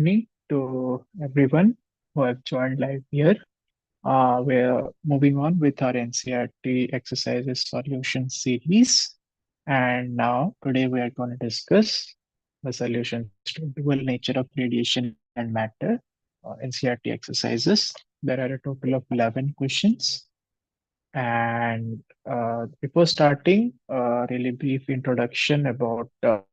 evening to everyone who have joined live here. We're moving on with our NCERT exercises solution series. And now, today we are going to discuss the solutions to dual nature of radiation and matter, NCERT exercises. There are a total of 11 questions. And before starting, really brief introduction about NCERT exercises.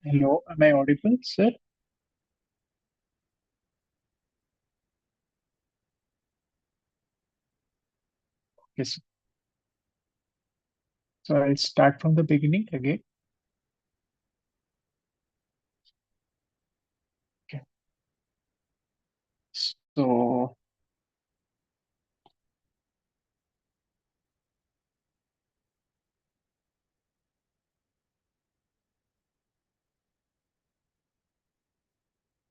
Hello, am I audible, sir? Yes. So I'll start from the beginning again. Okay. So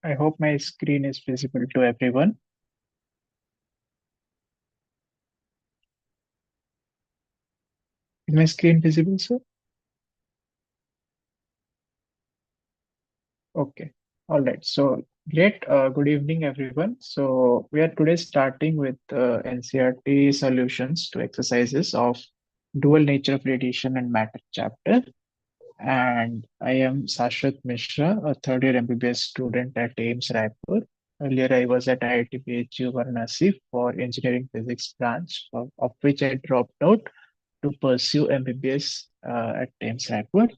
I hope my screen is visible to everyone. Is my screen visible, sir? Okay. All right. So great. Good evening, everyone. So we are today starting with NCRT solutions to exercises of dual nature of radiation and matter chapter. And I am Sashwat Mishra, a third year MBBS student at AIMS Raipur. Earlier, I was at IIT BHU Varanasi for engineering physics branch, of which I dropped out to pursue MBBS at TAIMS Raipur.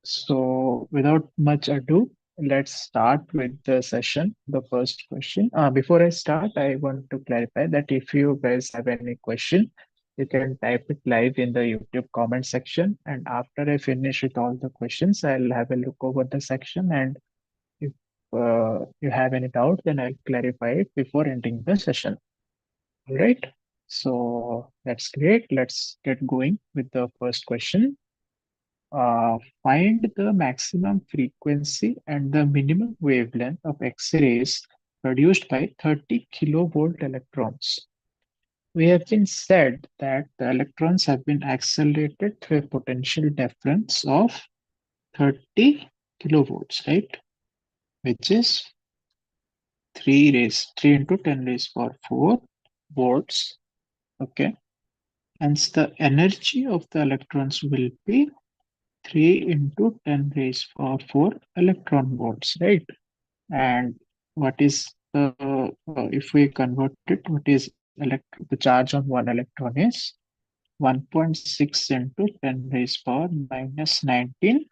So, without much ado, let's start with the session. The first question. Before I start, I want to clarify that if you guys have any question, you can type it live in the YouTube comment section. And after I finish with all the questions, I'll have a look over the section. And if you have any doubt, then I'll clarify it before ending the session. All right. So that's great. Let's get going with the first question. Find the maximum frequency and the minimum wavelength of X-rays produced by 30 kilovolt electrons. We have been said that the electrons have been accelerated through a potential difference of 30 kilovolts, right? Which is 3 into 10 raised power 4 volts. Okay. Hence the energy of the electrons will be 3 into 10 raised power 4 electron volts, right? And what is if we convert it, what is the charge on one electron is 1.6 into 10 raised power minus 19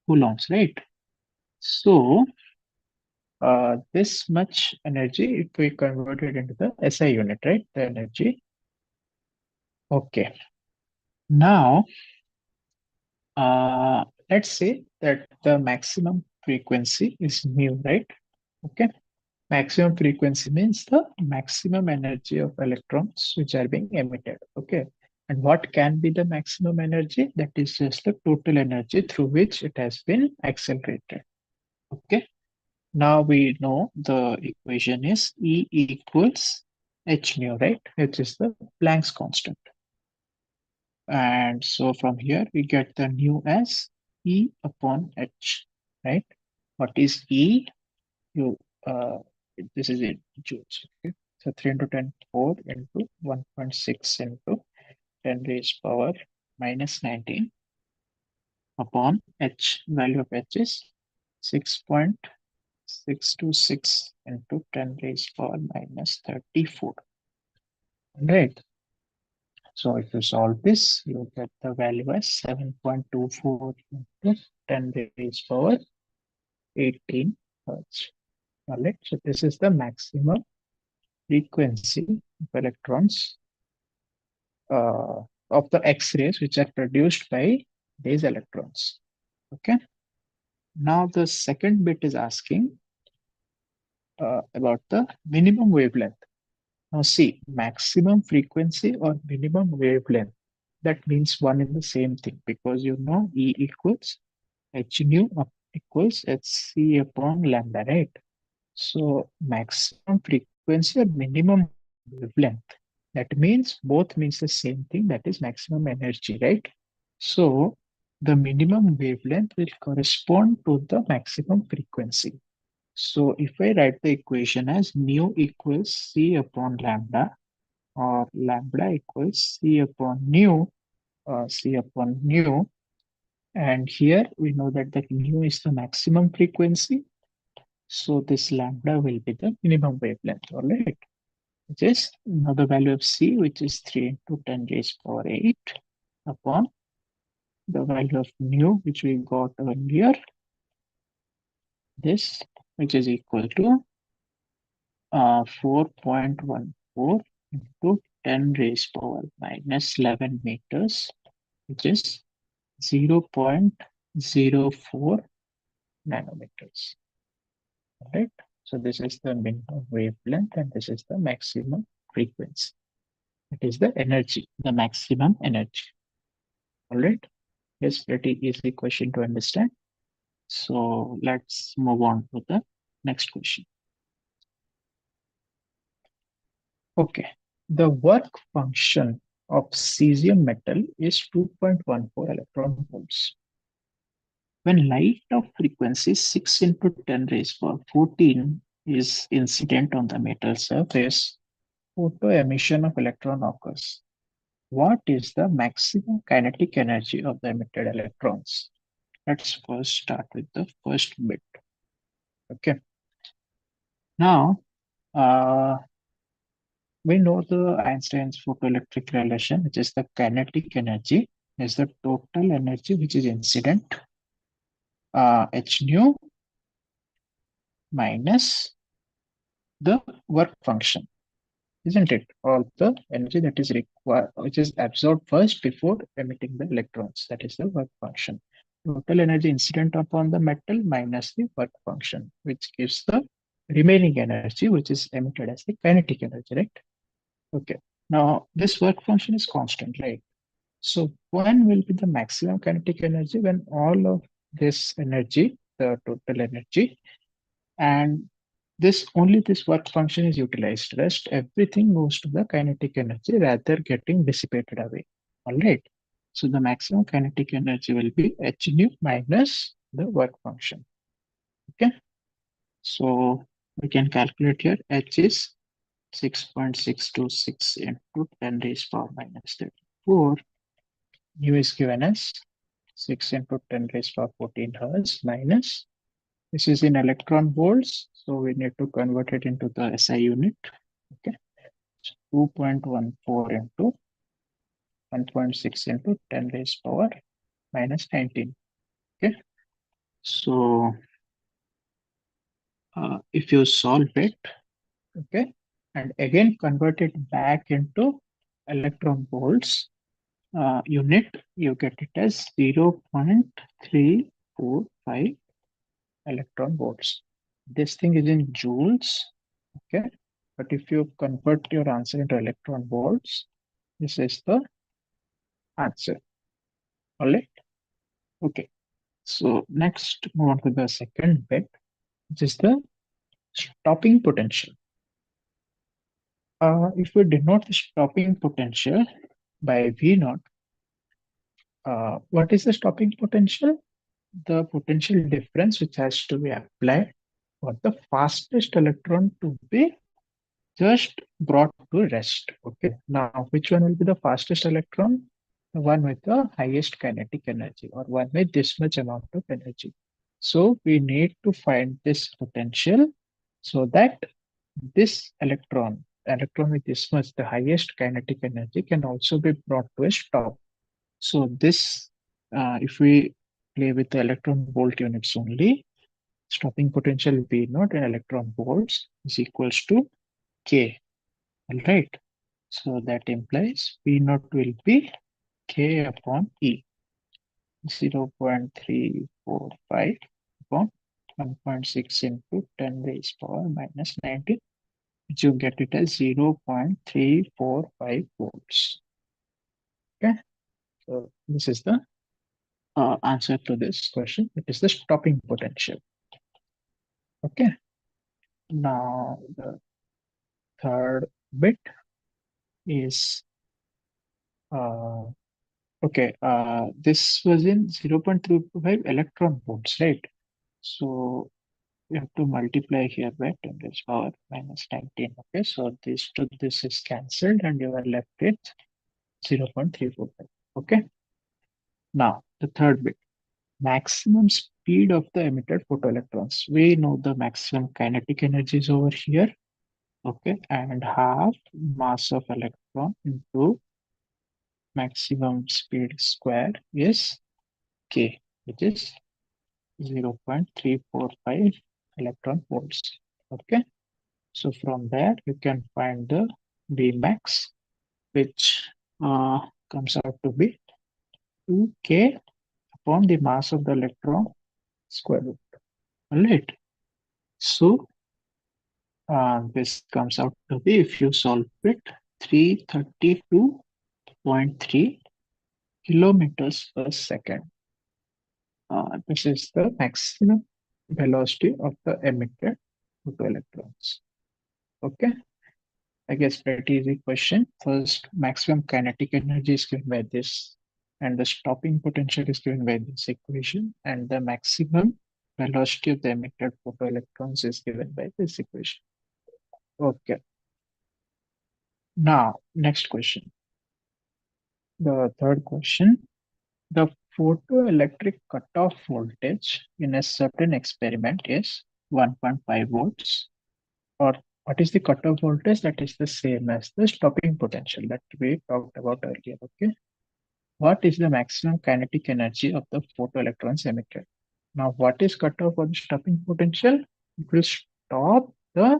coulombs, right? So this much energy, if we convert it into the SI unit, right? The energy. Okay. Now, let's say that the maximum frequency is mu, right? Okay. Maximum frequency means the maximum energy of electrons which are being emitted. Okay. And what can be the maximum energy? That is just the total energy through which it has been accelerated. Okay. Now we know the equation is E equals h nu, right? Which is the Planck's constant. And so from here we get the nu as E upon h, right? What is E? You this is in joules. Okay. So 3 into 10 4 into 1.6 into 10 raised power minus 19 upon h. Value of h is 6.626 into 10 raised power minus 34. Right. So if you solve this, you get the value as 7.24 into 10 raised power 18 hertz. All right. So this is the maximum frequency of electrons of the X-rays which are produced by these electrons. Okay. Now the second bit is asking about the minimum wavelength. Now see, maximum frequency or minimum wavelength, that means one in the same thing because you know E equals h nu equals hc upon lambda, right? So maximum frequency or minimum wavelength, that means both means the same thing, that is maximum energy, right? So the minimum wavelength will correspond to the maximum frequency. So if I write the equation as mu equals c upon lambda or lambda equals c upon nu, and here we know that the mu is the maximum frequency. So this lambda will be the minimum wavelength, all right? Which is now the value of c, which is 3 into 10 raised power 8 upon the value of nu, which we got earlier, this, which is equal to 4.14 into 10 raised power minus 11 meters, which is 0.04 nanometers. All right. So this is the minimum wavelength and this is the maximum frequency. It is the energy, the maximum energy. All right. Yes, pretty easy question to understand. So let's move on to the next question. Okay. The work function of cesium metal is 2.14 electron volts. When light of frequency 6 into 10 raised power 14 is incident on the metal surface, photo emission of electron occurs. What is the maximum kinetic energy of the emitted electrons? Let's first start with the first bit. Okay. Now, we know the Einstein's photoelectric relation, which is the kinetic energy, is the total energy which is incident, h nu minus the work function, isn't it? Or the energy that is required, which is absorbed first before emitting the electrons. That is the work function. Total energy incident upon the metal minus the work function, which gives the remaining energy, which is emitted as the kinetic energy, right? Okay. Now, this work function is constant, right? So when will be the maximum kinetic energy when all of this energy, the total energy, and this work function is utilized. Rest everything goes to the kinetic energy rather getting dissipated away. All right. So the maximum kinetic energy will be h nu minus the work function. Okay. So we can calculate here h is 6.626 into 10 raised power minus 34. Nu is given as 6 into 10 raised power 14 hertz minus, this is in electron volts, so we need to convert it into the SI unit. Okay, 2.14 into 1.6 into 10 raised power minus 19. Okay, so if you solve it, okay, and again convert it back into electron volts unit, you get it as 0.345 electron volts. This thing is in joules, okay? But if you convert your answer into electron volts, this is the answer. All right. Okay. So next, move on to the second bit, which is the stopping potential. If we denote the stopping potential by V naught, what is the stopping potential? The potential difference which has to be applied for the fastest electron to be just brought to rest. Okay, now which one will be the fastest electron? The one with the highest kinetic energy, or one with this much amount of energy. So we need to find this potential so that this electron with this much, the highest kinetic energy, can also be brought to a stop. So this, if we play with the electron volt units only, stopping potential V naught in electron volts is equals to K. All right. So that implies V naught will be K upon E, 0.345 upon 1.6 into 10 raised power minus 19, which you get it as 0.345 volts. Okay. So this is the answer to this question. It is the stopping potential. Okay. Now the third bit is okay, this was in 0.35 electron volts, right? So you have to multiply here by 10 raised power minus 19. Okay, so this to this is cancelled and you are left with 0.345. Okay, now the third bit, maximum speed of the emitted photoelectrons. We know the maximum kinetic energy is over here. Okay, and half mass of electron into maximum speed square is K, which is 0.345 electron volts. Okay, so from there you can find the Vmax, which comes out to be 2K upon the mass of the electron square root. All right. So this comes out to be, if you solve it, 332.3 kilometers per second. This is the maximum velocity of the emitted photoelectrons. Okay, I guess pretty easy question. First, maximum kinetic energy is given by this, and the stopping potential is given by this equation, and the maximum velocity of the emitted photoelectrons is given by this equation. Okay. Now, next question. The third question. The photoelectric cutoff voltage in a certain experiment is 1.5 volts. or what is the cutoff voltage? That is the same as the stopping potential that we talked about earlier. Okay. What is the maximum kinetic energy of the photoelectrons emitted? Now, what is cutoff for the stopping potential? It will stop the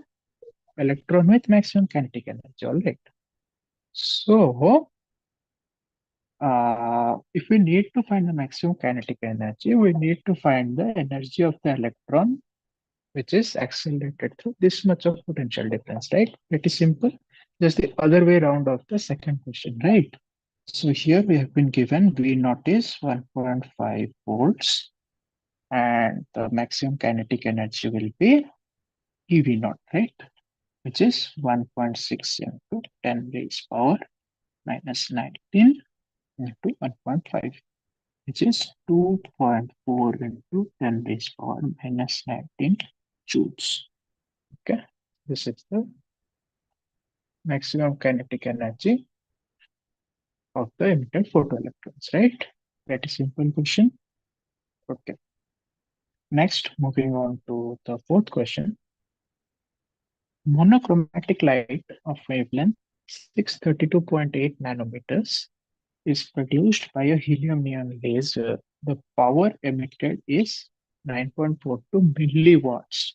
electron with maximum kinetic energy. All right. So, if we need to find the maximum kinetic energy, we need to find the energy of the electron, which is accelerated through this much of potential difference, right? Pretty simple. Just the other way around of the second question, right? So here we have been given V naught is 1.5 volts and the maximum kinetic energy will be EV naught, right? Which is 1.6 into 10 raised power minus 19 into 1.5, which is 2.4 into 10 raised power minus 19 joules. Okay, this is the maximum kinetic energy of the emitted photoelectrons, right? Very simple question. Okay. Next, moving on to the fourth question. Monochromatic light of wavelength 632.8 nanometers is produced by a helium neon laser. The power emitted is 9.42 milliwatts.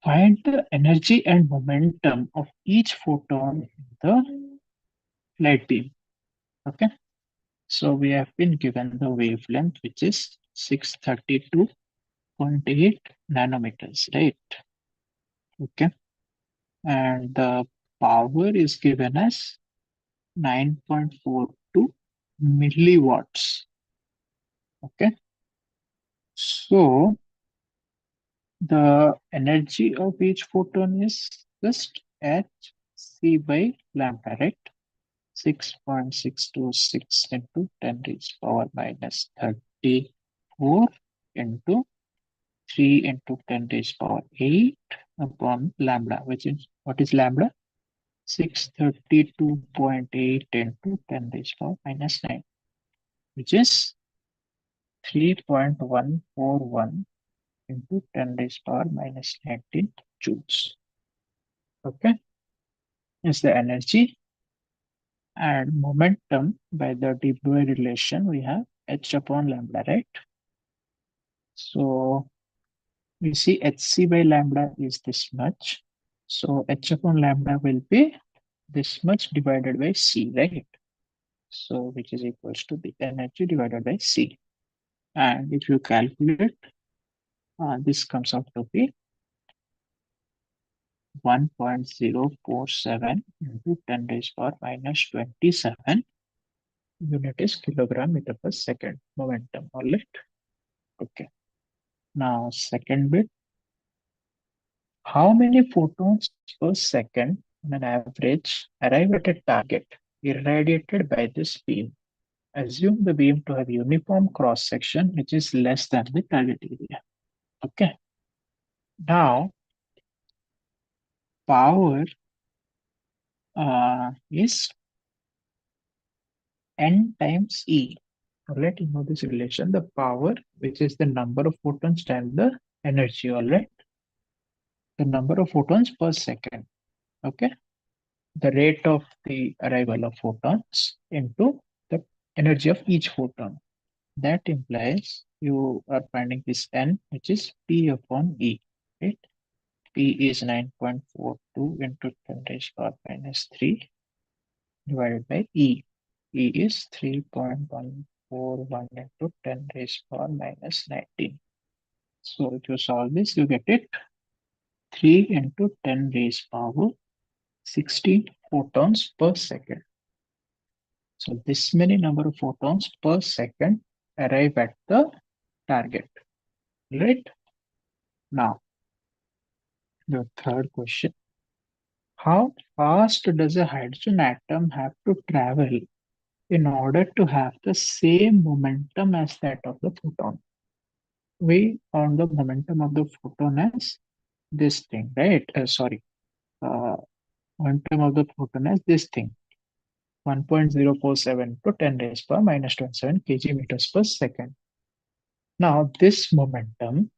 Find the energy and momentum of each photon in the light beam. Okay. So we have been given the wavelength, which is 632.8 nanometers, right? Okay. And the power is given as 9.42 milliwatts. Okay. So the energy of each photon is just hc by lambda, right? 6.626 into 10 raised power minus 34 into 3 into 10 raised power 8 upon lambda, which is what is lambda? 632.8 into 10 raised power minus 9, which is 3.141 into 10 raised power minus 19 joules. Okay, is the energy and momentum by the de Broglie relation. We have h upon lambda, right? So we see hc by lambda is this much. So h upon lambda will be this much divided by c, right? So which is equals to the energy divided by c. And if you calculate, this comes out to be 1.047 into 10 raised power minus 27 unit is kilogram meter per second momentum. All right. Okay. Now, second bit. How many photons per second on an average arrive at a target irradiated by this beam? Assume the beam to have uniform cross section, which is less than the target area. Okay. Now, power is n times E. All right, you know this relation, the power, which is the number of photons times the energy, all right? The number of photons per second, okay? The rate of the arrival of photons into the energy of each photon. That implies you are finding this n, which is P upon E, right? P is 9.42 into 10 raised power minus 3 divided by E. E is 3.141 into 10 raised power minus 19. So if you solve this, you get it 3 into 10 raised power 16 photons per second. So this many number of photons per second arrive at the target, right? Now, the third question. How fast does a hydrogen atom have to travel in order to have the same momentum as that of the photon? We found the momentum of the photon as this thing, right? Uh, Momentum of the photon as this thing, 1.047 to 10 raised power minus 27 kg meters per second. Now, this momentum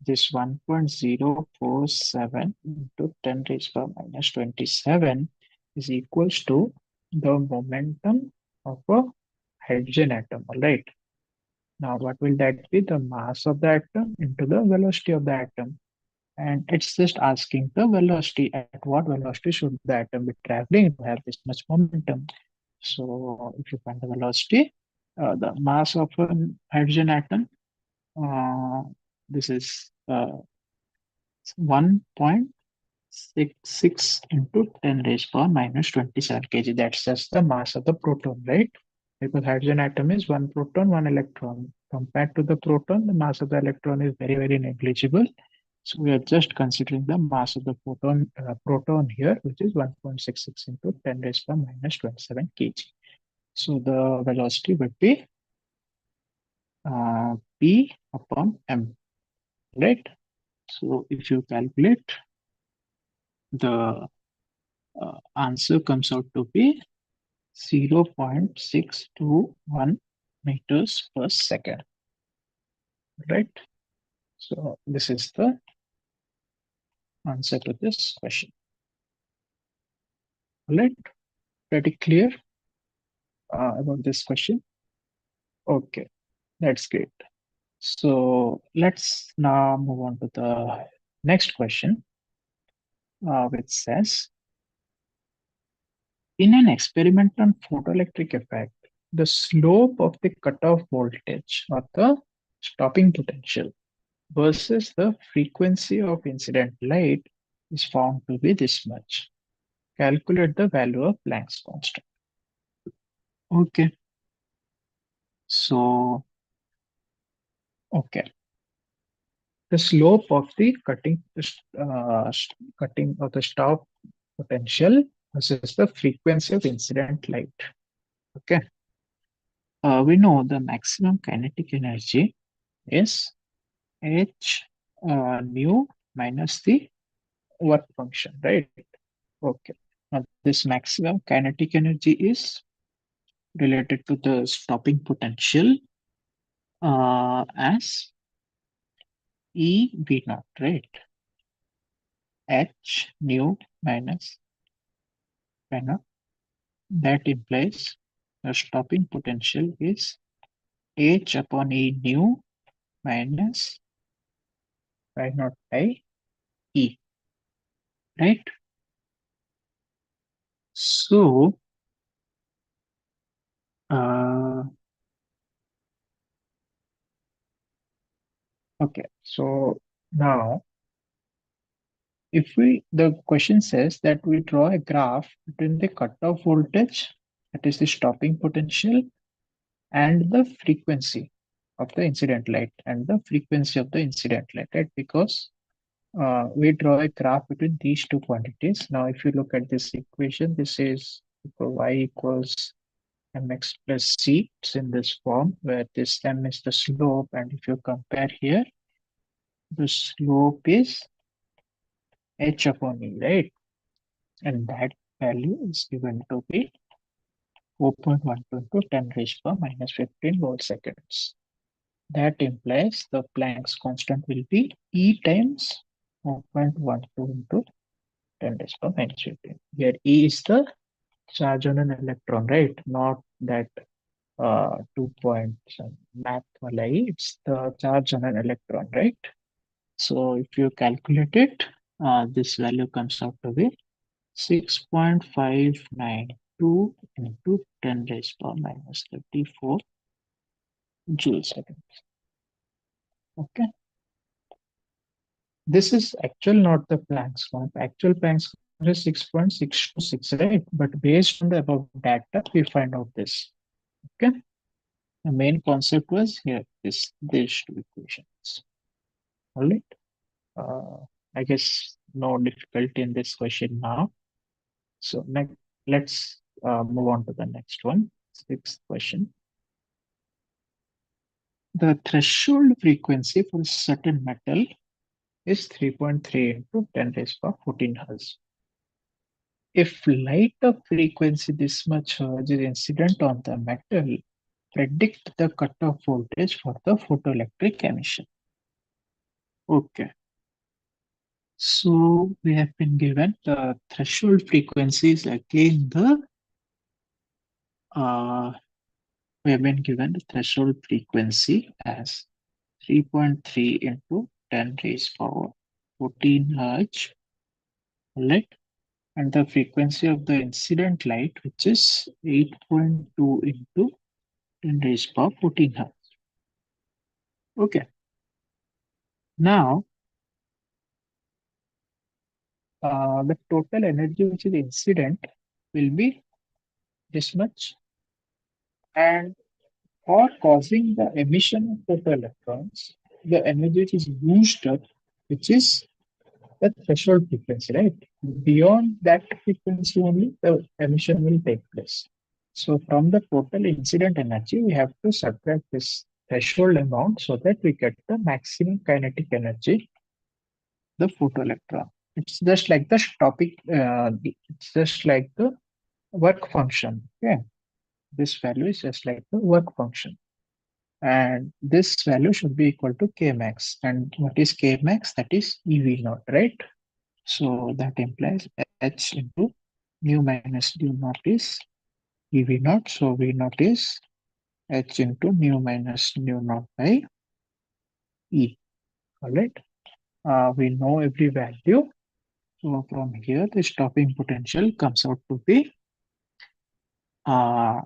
This 1.047 into 10 raised power minus 27 is equals to the momentum of a hydrogen atom. All right. Now, what will that be? The mass of the atom into the velocity of the atom. And it's just asking the velocity. At what velocity should the atom be traveling to have this much momentum? So, if you find the velocity, the mass of a hydrogen atom, uh, this is 1.66 into 10 raised power minus 27 kg. That's just the mass of the proton, right? Because hydrogen atom is one proton, one electron. Compared to the proton, the mass of the electron is very, very negligible. So we are just considering the mass of the proton here, which is 1.66 into 10 raised power minus 27 kg. So the velocity would be P upon M, right? So if you calculate, the answer comes out to be 0.621 meters per second, right? So this is the answer to this question. All right, pretty clear about this question. Okay, that's great. So let's now move on to the next question, which says, in an experiment on photoelectric effect, the slope of the cutoff voltage or the stopping potential versus the frequency of incident light is found to be this much. Calculate the value of Planck's constant. Okay. So, okay. The slope of the cutting of the stop potential versus the frequency of incident light. Okay. We know the maximum kinetic energy is h nu minus the work function, right? Okay. Now this maximum kinetic energy is related to the stopping potential as E V naught, right? H nu minus V naught. That implies the stopping potential is H upon E nu minus V naught by E, right? So, okay, so now if the question says that we draw a graph between the cutoff voltage, that is the stopping potential, and the frequency of the incident light and the frequency of the incident light, right? Because we draw a graph between these two quantities. Now, if you look at this equation, this is y equals mx plus c. It's in this form where this m is the slope, and if you compare here, the slope is h upon e, right? And that value is given to be 4.12 into 10 raised to minus 15 volt seconds. That implies the Planck's constant will be E times 4.12 into 10 raised to minus 15. Here E is the charge on an electron, right? Not that 2 points math wala E, it's the charge on an electron, right? So if you calculate it, this value comes out to be 6.592 into 10 raised to minus 34 joules second. Okay. This is actual, not the Planck's constant. Actual Planck's constant is 6.626, right? But based on the above data, we find out this. Okay. The main concept was here, these two equations. All right. I guess no difficulty in this question now. So next, let's move on to the next one. Sixth question. The threshold frequency for a certain metal is 3.3 into 10 raised to 14 Hz. If light of frequency this much Hz is incident on the metal, predict the cutoff voltage for the photoelectric emission. Okay. So we have been given the threshold frequencies again uh, we have been given the threshold frequency as 3.3 into 10 raised power 14 hertz, right? And the frequency of the incident light, which is 8.2 into 10 raised power 14 hertz. Okay. Now, the total energy which is incident will be this much, and for causing the emission of photoelectrons, the energy which is used up, which is the threshold frequency, right? Beyond that frequency only, the emission will take place. So from the total incident energy, we have to subtract this threshold amount so that we get the maximum kinetic energy, the photoelectron. It's just like the topic, it's just like the work function. Okay. This value is just like the work function. And this value should be equal to K max. And what is K max? That is EV naught, right? So that implies H into mu minus mu naught is EV naught. So V naught is H into mu minus mu naught by E. All right. We know every value. So from here, the stopping potential comes out to be, uh,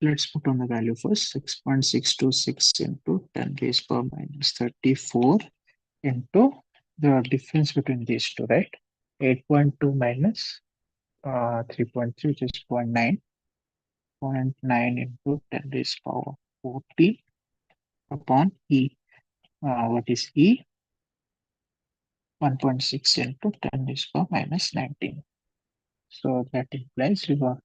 let's put on the value first, 6.626 into 10 raised power minus 34 into the difference between these two, right? 8.2 minus 3.3, which is 0.9. 0.9 into 10 raised power 14 upon E. What is E? 1.6 into 10 raised power minus 19. So that implies your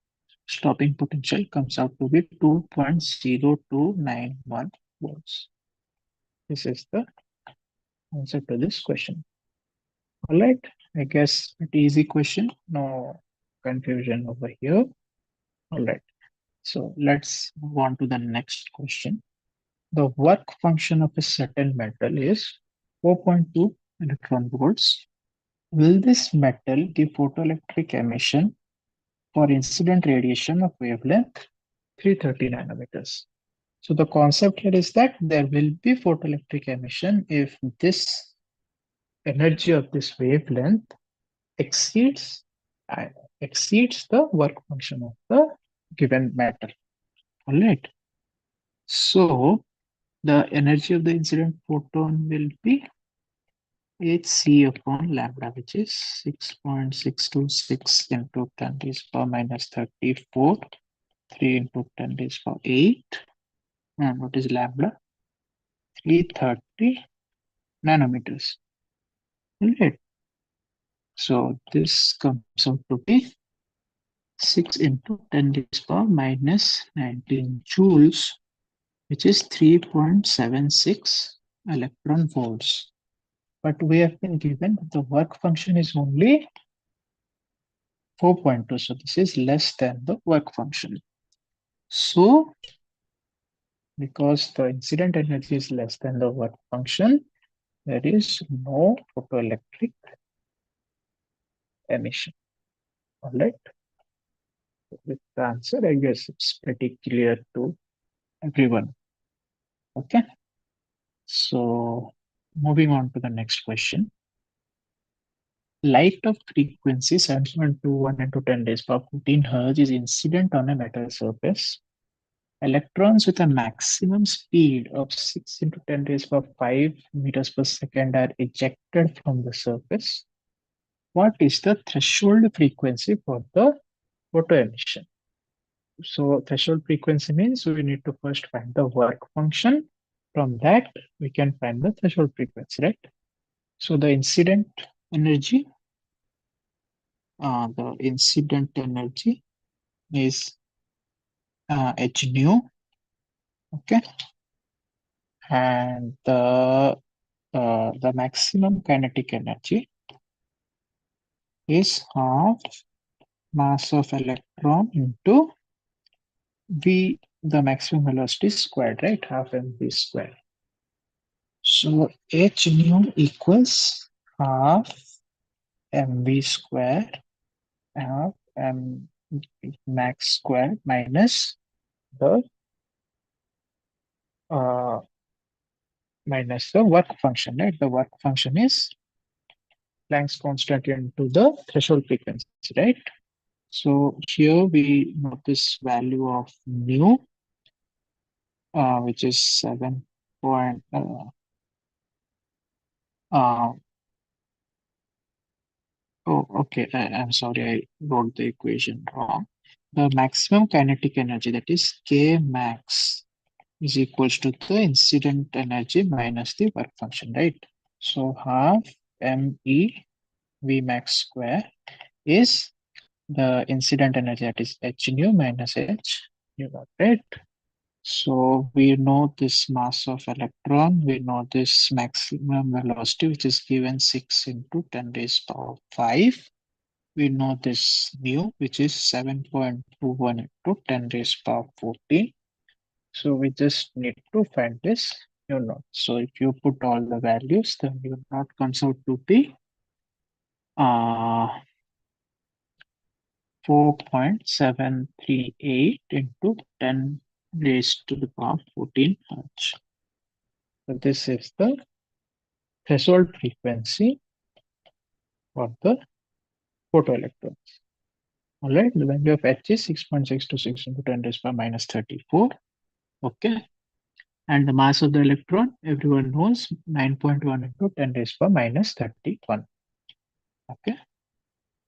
stopping potential comes out to be 2.0291 volts. This is the answer to this question. All right, I guess an easy question, no confusion over here. All right, so let's move on to the next question. The work function of a certain metal is 4.2 electron volts. Will this metal give photoelectric emission for incident radiation of wavelength 330 nanometers? So the concept here is that there will be photoelectric emission if this energy of this wavelength exceeds uh, exceeds the work function of the given matter. All right. So the energy of the incident photon will be hc upon lambda, which is 6.626 into 10 raised power minus 34, 3 into 10 raised power 8. And what is lambda? 330 nanometers. All right. So this comes out to be 6 into 10 raised power minus 19 joules, which is 3.76 electron volts. But we have been given that the work function is only 4.2. So this is less than the work function. So because the incident energy is less than the work function, there is no photoelectric emission. All right. With the answer, I guess it's pretty clear to everyone. Okay. So moving on to the next question. Light of frequency 7.21 into 10 raised power 14 Hz is incident on a metal surface. Electrons with a maximum speed of 6 into 10 raised power 5 meters per second are ejected from the surface. What is the threshold frequency for the photo emission? So threshold frequency means we need to first find the work function. From that, we can find the threshold frequency, right? So the incident energy is h nu, okay, and the maximum kinetic energy is half mass of electron into v, the maximum velocity squared, right? Half mv squared. So h nu equals half mv square half m max square minus the uh, work function, right? The work function is Planck's constant into the threshold frequency, right? So here we know this value of mu, which is 7 point, uh, oh, okay, I'm sorry, I wrote the equation wrong. The maximum kinetic energy, that is K max, is equals to the incident energy minus the work function, right? So half ME V max square is the incident energy, that is H nu minus H nu naught, right? So we know this mass of electron, we know this maximum velocity, which is given 6 into 10 raised power 5. We know this mu, which is 7.21 into 10 raised power 14. So we just need to find this mu naught. So if you put all the values, the mu naught comes out to be uh, 4.738 into 10 raised to the power 14 hertz. So this is the threshold frequency for the photoelectrons. All right, the value of H is 6.626 into 10 raised power minus 34. Okay. And the mass of the electron, everyone knows, 9.1 into 10 raised power minus 31. Okay.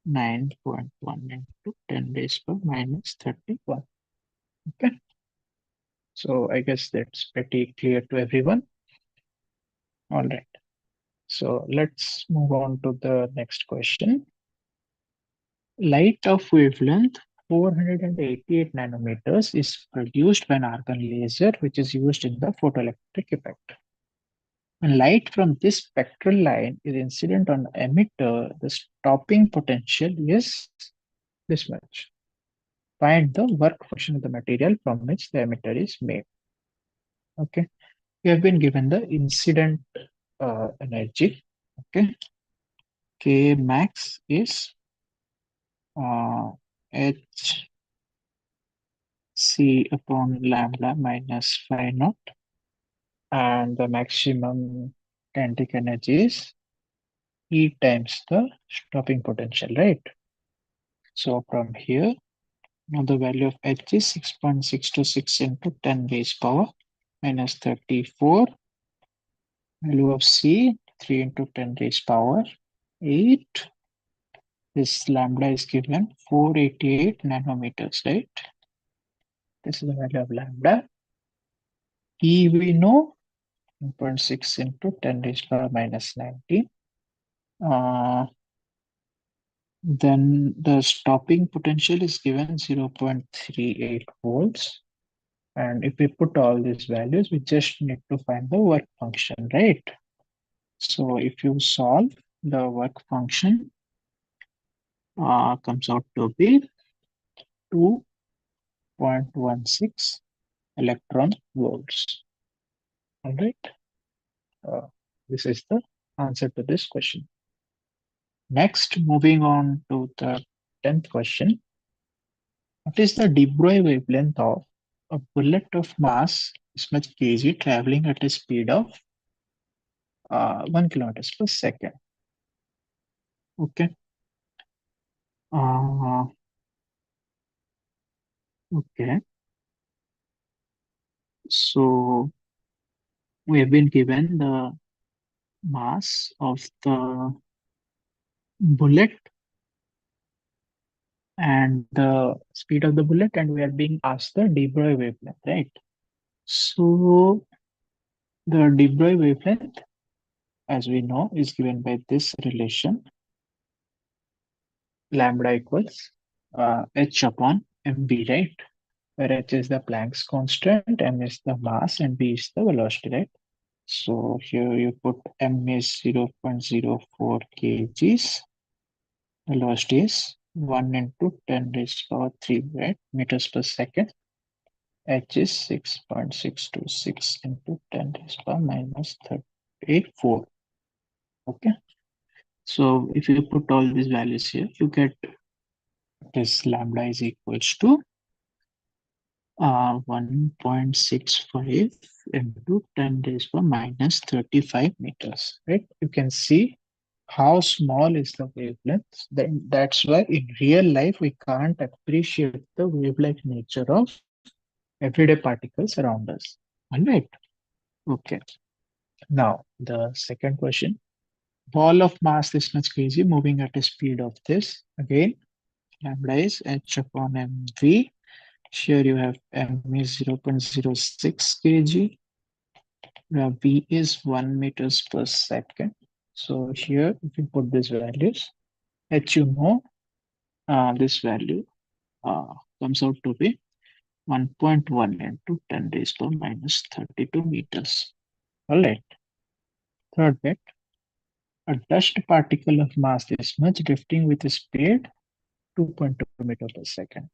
9.1 into 10 raised power minus 31. Okay. So I guess that's pretty clear to everyone. All right. So let's move on to the next question. Light of wavelength 488 nanometers is produced by an argon laser, which is used in the photoelectric effect. When light from this spectral line is incident on the emitter, the stopping potential is this much. Find the work function of the material from which the emitter is made. Okay, we have been given the incident energy. Okay, K max is H C upon lambda minus phi naught, and the maximum kinetic energy is E times the stopping potential, right? So from here, now the value of H is 6.626 into 10 raised power minus 34. Value of C, 3 into 10 raised power 8. This lambda is given 488 nanometers, right? This is the value of lambda. E we know 1.6 into 10 raised power minus 19. Then the stopping potential is given 0.38 volts. And if we put all these values, we just need to find the work function, right? So if you solve, the work function comes out to be 2.16 electron volts. All right. This is the answer to this question. Next, moving on to the 10th question. What is the de Broglie wavelength of a bullet of mass this much kg traveling at a speed of 1 kilometers per second? Okay. Okay. So we have been given the mass of the bullet and the speed of the bullet, and we are being asked the de Broglie wavelength, right? So the de Broglie wavelength, as we know, is given by this relation, lambda equals h upon mb, right? Where h is the Planck's constant, m is the mass, and b is the velocity, right? So here you put m is 0.04 kgs, velocity is 1 into 10 raised to power 3, right? Meters per second. H is 6.626 into 10 raised to power minus 30. 0.84. Okay. So if you put all these values here, you get this lambda is equals to 1.65 into 10 raised to minus 35 meters, right? You can see how small is the wavelength. That's why in real life, we can't appreciate the wavelength nature of everyday particles around us. All right. Okay. Now, the second question. Ball of mass this much kg moving at a speed of this. Again, lambda is h upon mv. Here you have m is 0.06 kg. V is 1 meters per second. So here, if you put these values, h you know, this value comes out to be 1.1 into 10 raised to minus 32 meters. All right. Third bit, a dust particle of mass this much drifting with a speed 2.2 meter per second.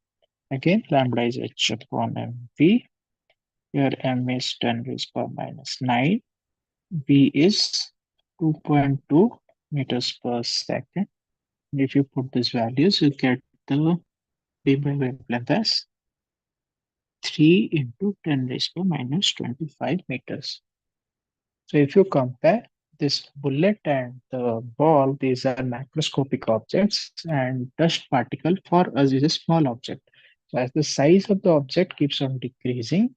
Again, lambda is h upon mv. Here m is 10 raised to minus 9. V is 2.2 meters per second. And if you put these values, you get the d by wavelength as 3 into 10 raised to minus 25 meters. So if you compare this bullet and the ball, these are macroscopic objects, and dust particle for us is a small object. So as the size of the object keeps on decreasing,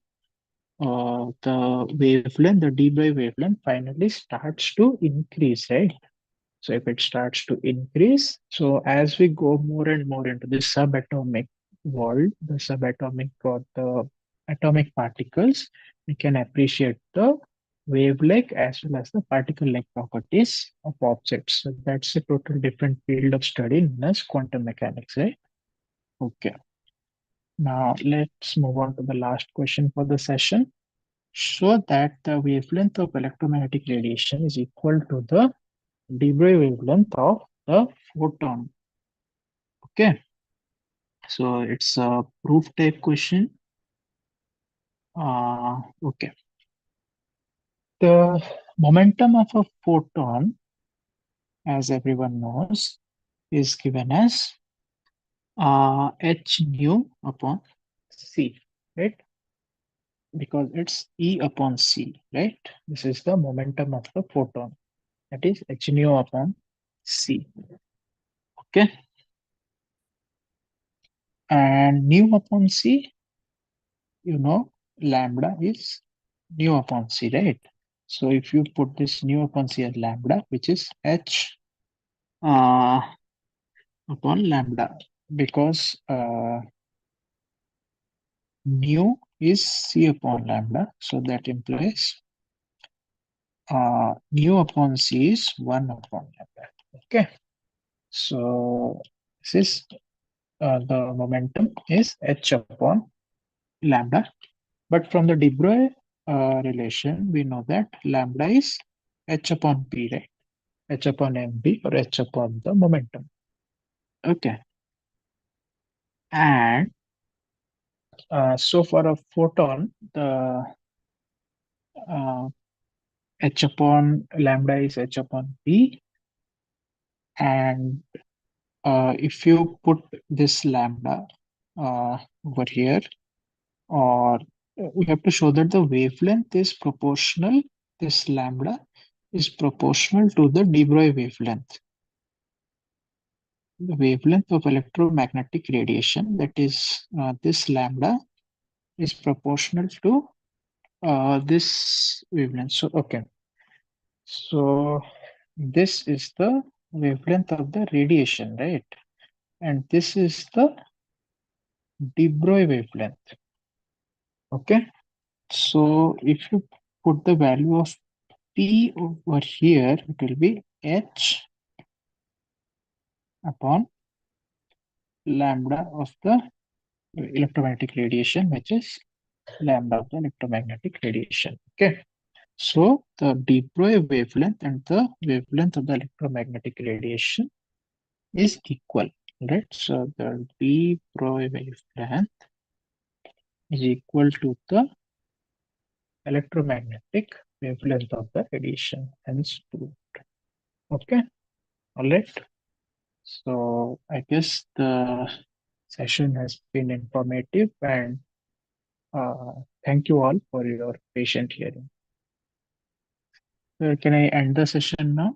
the wavelength, the d by wavelength finally starts to increase, right? So if it starts to increase, so as we go more and more into the subatomic world, the subatomic or the atomic particles, we can appreciate the wavelength as well as the particle-like properties of objects. So that's a total different field of study known as quantum mechanics, right? Okay. Now let's move on to the last question for the session. Show that the wavelength of electromagnetic radiation is equal to the Debye wavelength of the photon. Okay, so it's a proof type question. Okay, the momentum of a photon, as everyone knows, is given as h nu upon c, right? Because it's E upon c, right? This is the momentum of the photon. That is h nu upon c. Okay, and nu upon c, you know, lambda is nu upon c, right? So if you put this nu upon c as lambda, which is h uh, upon lambda, because nu is c upon lambda, so that implies nu upon c is 1 upon lambda. Okay, so this is the momentum is h upon lambda. But from the de Broglie relation, we know that lambda is h upon p, right? H upon mv or h upon the momentum. Okay. And so for a photon, the uh, h upon lambda is h upon p. And if you put this lambda over here, or we have to show that the wavelength is proportional, this lambda is proportional to the de Broglie wavelength. The wavelength of electromagnetic radiation, that is this lambda, is proportional to this wavelength. So, okay. So, this is the wavelength of the radiation, right? And this is the de Broglie wavelength. Okay. So, if you put the value of P over here, it will be H upon lambda of the electromagnetic radiation, which is lambda of the electromagnetic radiation. Okay. So the de Broglie wavelength and the wavelength of the electromagnetic radiation is equal, right? So the de Broglie wavelength is equal to the electromagnetic wavelength of the radiation, hence 2. Okay, all right. So I guess the session has been informative, and thank you all for your patient hearing. Can I end the session now?